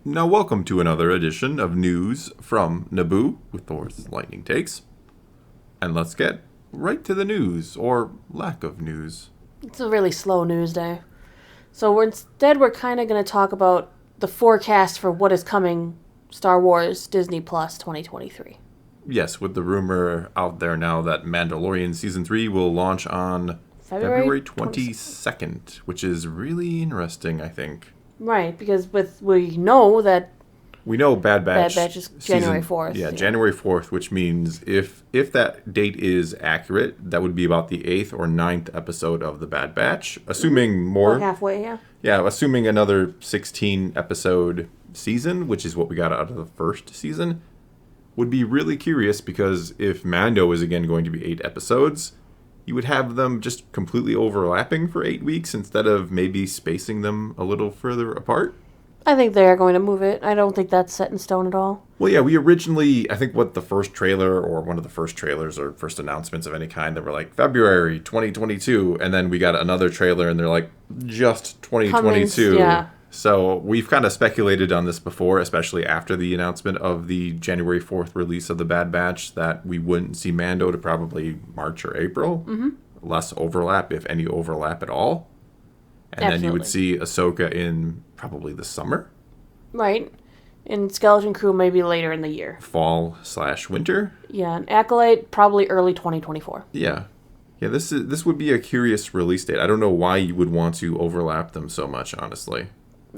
Now, welcome to another edition of News from Naboo with Thor's Lightning Takes. And let's get right to the news, or lack of news. It's a really slow news day. So we're kind of going to talk about the forecast for what is coming Star Wars Disney Plus 2023. Yes, with the rumor out there now that Mandalorian Season 3 will launch on February 22nd, which is really interesting, I think. Right, because we know Bad Batch is January 4th. Yeah, January 4th, which means if that date is accurate, that would be about the 8th or 9th episode of the Bad Batch, assuming more. Or halfway, yeah. Yeah, assuming another 16 episode season, which is what we got out of the first season. Would be really curious because if Mando is again going to be 8 episodes, you would have them just completely overlapping for 8 weeks instead of maybe spacing them a little further apart. I think they are going to move it. I don't think that's set in stone at all. Well, yeah, we originally, I think the first trailer or one of the first trailers or first announcements of any kind, they were like February 2022, and then we got another trailer and they're like just 2022. Yeah. So we've kind of speculated on this before, especially after the announcement of the January 4th release of the Bad Batch, that we wouldn't see Mando to probably March or April. Mm-hmm. Less overlap, if any overlap at all. And Absolutely. then you would see Ahsoka in probably the summer. Right. And Skeleton Crew maybe later in the year. Fall/winter. Yeah, and Acolyte probably early 2024. Yeah. Yeah, this would be a curious release date. I don't know why you would want to overlap them so much, honestly.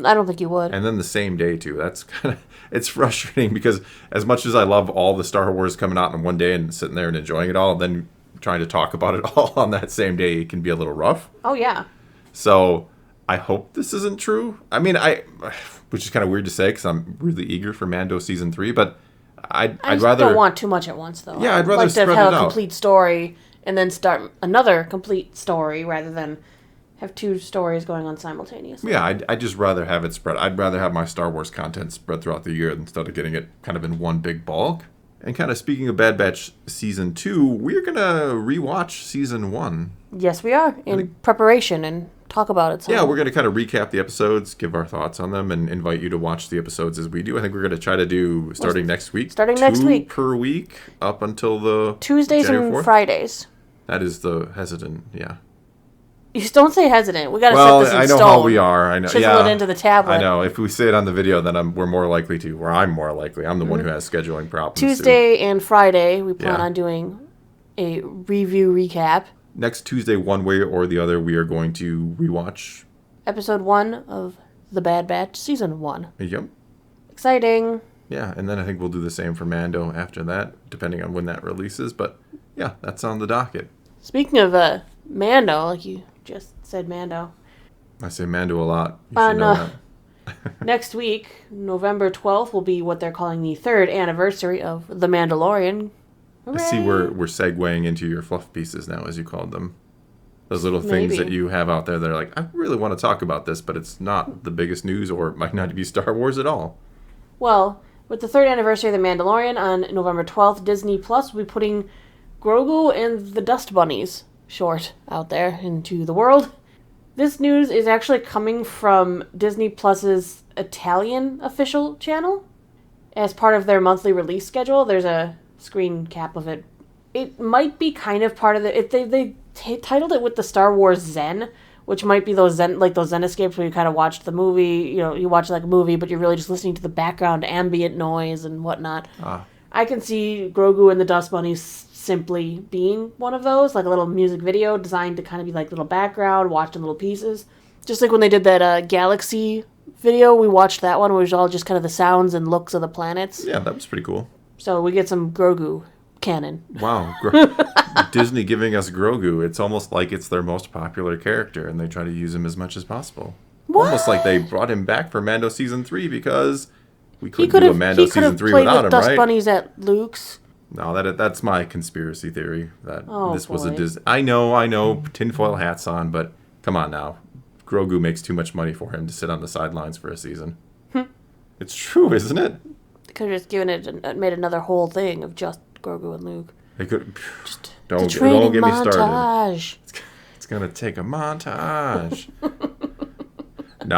I don't think you would. And then the same day, too. That's kind of... It's frustrating because as much as I love all the Star Wars coming out in one day and sitting there and enjoying it all, then trying to talk about it all on that same day can be a little rough. Oh, yeah. So I hope this isn't true. I mean, which is kind of weird to say because I'm really eager for Mando Season 3, but I'd rather... don't want too much at once, though. Yeah, I'd rather like spread to it have out. a complete story and then start another complete story rather than have two stories going on simultaneously. Yeah, I'd just rather have it spread. I'd rather have my Star Wars content spread throughout the year instead of getting it kind of in one big bulk. And kind of speaking of Bad Batch Season 2, we're going to rewatch Season 1. Yes, we are, in preparation and talk about it. Yeah, we're going to kind of recap the episodes, give our thoughts on them, and invite you to watch the episodes as we do. I think we're going to try to do, starting next week, next week. per week up until the Tuesdays January and 4th. Fridays. That is the hesitant, yeah. You just don't say hesitant. We got to set this in stone. I know how we are. I know. Chisel it into the tablet. I know. If we say it on the video, then we're more likely to. Or I'm more likely. I'm the one who has scheduling problems. Tuesday and Friday, we plan on doing a review recap. Next Tuesday, one way or the other, we are going to rewatch Episode 1 of The Bad Batch, Season 1. Yep. Exciting. Yeah, and then I think we'll do the same for Mando after that, depending on when that releases. But yeah, that's on the docket. Speaking of Mando, like you just said Mando. I say Mando a lot. You should know that. Next week, November 12th, will be what they're calling the 3rd anniversary of The Mandalorian. Hooray. I see we're segueing into your fluff pieces now, as you called them. Those little things that you have out there that are like, I really want to talk about this, but it's not the biggest news or it might not be Star Wars at all. Well, with the 3rd anniversary of The Mandalorian on November 12th, Disney Plus will be putting Grogu and the Dust Bunnies short out there into the world. This news is actually coming from Disney Plus's Italian official channel. As part of their monthly release schedule, there's a screen cap of it. It might be kind of part of they titled it with the Star Wars Zen, which might be those Zen escapes where you kind of watch the movie, you watch like a movie, but you're really just listening to the background ambient noise and whatnot. I can see Grogu and the Dust Bunnies simply being one of those, like a little music video designed to kind of be like little background, watched in little pieces. Just like when they did that Galaxy video, we watched that one where it was all just kind of the sounds and looks of the planets. Yeah, that was pretty cool. So we get some Grogu canon. Wow. Disney giving us Grogu. It's almost like it's their most popular character, and they try to use him as much as possible. What? Almost like they brought him back for Mando Season 3 because we couldn't do a Mando Season 3 without him, Dust right? Bunnies at Luke's. No, that's my conspiracy theory, that this was a boy. Disney... I know, tinfoil hats on, but come on now. Grogu makes too much money for him to sit on the sidelines for a season. It's true, isn't it? They could have just made another whole thing of just Grogu and Luke. They could... Just don't the training get me montage. started. It's going to take a montage. No,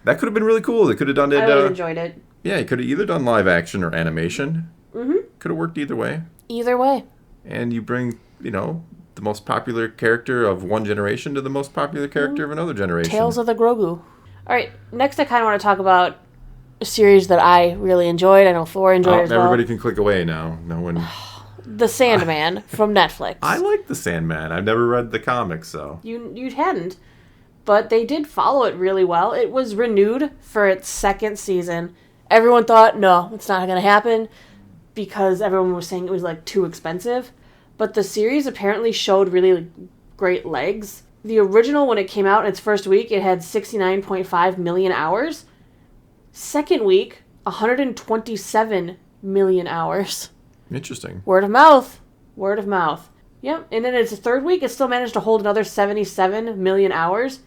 That could have been really cool. They could have done it. I would have enjoyed it. Yeah, you could have either done live action or animation. Mm-hmm. Could have worked either way. Either way. And you bring, the most popular character of one generation to the most popular character of another generation. Tales of the Grogu. All right, next I kind of want to talk about a series that I really enjoyed. I know Thor enjoyed it as well. Everybody can click away now. No one... The Sandman from Netflix. I like The Sandman. I've never read the comics, so... You hadn't. But they did follow it really well. It was renewed for its second season. Everyone thought, no, it's not going to happen, because everyone was saying it was, too expensive. But the series apparently showed really great legs. The original, when it came out in its first week, it had 69.5 million hours. Second week, 127 million hours. Interesting. Word of mouth. Word of mouth. Yep. And then its third week, it still managed to hold another 77 million hours.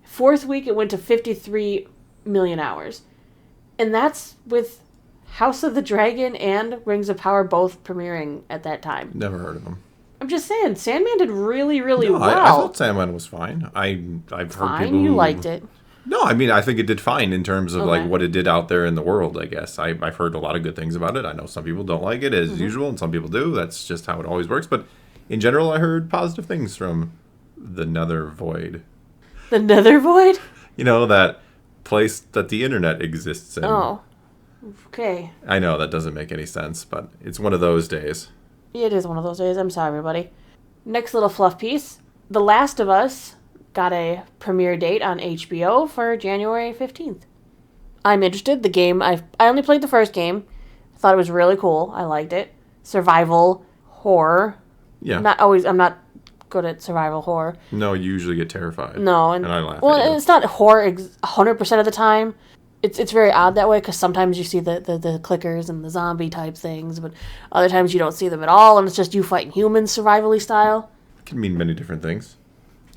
Fourth week, it went to 53 million hours. And that's with House of the Dragon and Rings of Power both premiering at that time. Never heard of them. I'm just saying, Sandman did really, really well. I thought Sandman was fine. I've heard people You liked it. No, I think it did fine in terms of what it did out there in the world, I guess. I've heard a lot of good things about it. I know some people don't like it as usual, and some people do. That's just how it always works. But in general, I heard positive things from the Nether Void. The Nether Void? That place that the internet exists in. Oh, okay. I know, that doesn't make any sense, but it's one of those days. It is one of those days. I'm sorry, everybody. Next little fluff piece. The Last of Us got a premiere date on HBO for January 15th. I'm interested. The game, I only played the first game. I thought it was really cool. I liked it. Survival horror. Yeah. I'm not good at survival horror. No, you usually get terrified. No. And I laugh Well, at you. it's not horror 100% of the time. It's very odd that way, because sometimes you see the clickers and the zombie type things, but other times you don't see them at all, and it's just you fighting humans survivally style. It can mean many different things.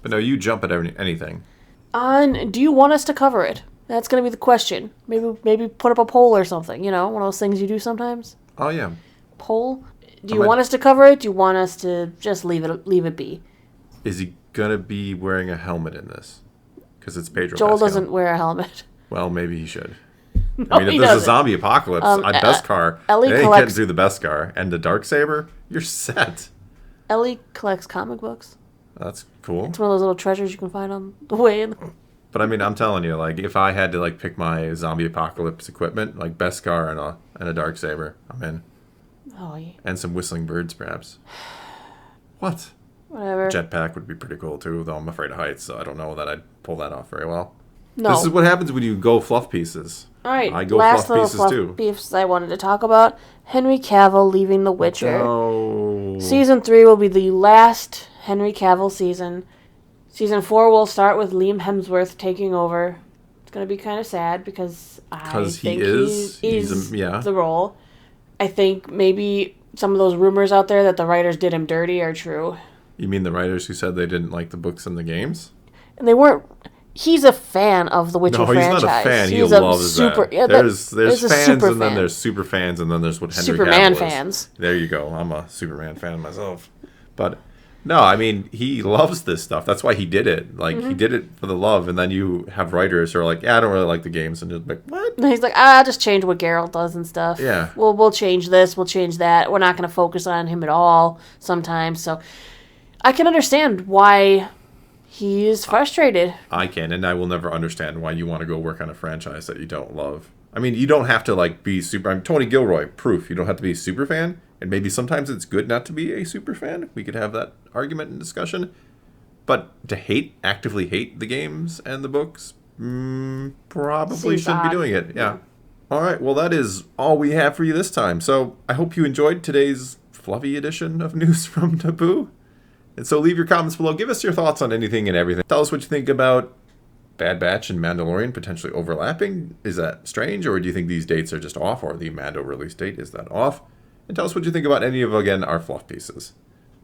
But no, you jump at anything. Do you want us to cover it? That's going to be the question. Maybe put up a poll or something, one of those things you do sometimes. Oh, yeah. Poll? Do you want us to cover it? Do you want us to just leave it be? Is he going to be wearing a helmet in this? Because it's Pedro Joel Pascal. doesn't wear a helmet. Well, maybe he should. No, if there's a zombie apocalypse, Beskar, Ellie they ain't collects... getting through the Beskar. And the Darksaber, you're set. Ellie collects comic books. That's cool. It's one of those little treasures you can find on the way in. But I'm telling you, if I had to pick my zombie apocalypse equipment, Beskar and a Darksaber, I'm in. Oh, yeah. And some whistling birds, perhaps. What? Whatever. Jetpack would be pretty cool too, though I'm afraid of heights, so I don't know that I'd pull that off very well. No. This is what happens when you go fluff pieces. All right. I go last fluff pieces fluff too. Pieces I wanted to talk about. Henry Cavill leaving The Witcher. No. Season 3 will be the last Henry Cavill season. Season 4 will start with Liam Hemsworth taking over. It's going to be kind of sad because I think he's the role. I think maybe some of those rumors out there that the writers did him dirty are true. You mean the writers who said they didn't like the books and the games? And they weren't. He's a fan of the Witcher franchise. No, he's not a fan. He loves that. Yeah, there's fans, and fan. then there's super fans, and then there's what Henry Superman Cavill is. fans. There you go. I'm a Superman fan myself. But no, he loves this stuff. That's why he did it. He did it for the love, and then you have writers who are like, yeah, I don't really like the games, and just like, what? And he's like, I'll just change what Geralt does and stuff. Yeah. We'll change this, we'll change that. We're not going to focus on him at all sometimes. So I can understand why he is frustrated. I can, and I will never understand why you want to go work on a franchise that you don't love. You don't have to be super. I'm Tony Gilroy, proof. You don't have to be a super fan, and maybe sometimes it's good not to be a super fan. We could have that argument and discussion. But to actively hate the games and the books, probably shouldn't be doing it. Yeah. All right. Well, that is all we have for you this time. So I hope you enjoyed today's fluffy edition of News from Naboo. And so leave your comments below. Give us your thoughts on anything and everything. Tell us what you think about Bad Batch and Mandalorian potentially overlapping. Is that strange, or do you think these dates are just off, or the Mando release date, is that off? And tell us what you think about any of, again, our fluff pieces.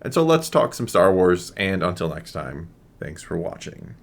And so let's talk some Star Wars, and until next time, thanks for watching.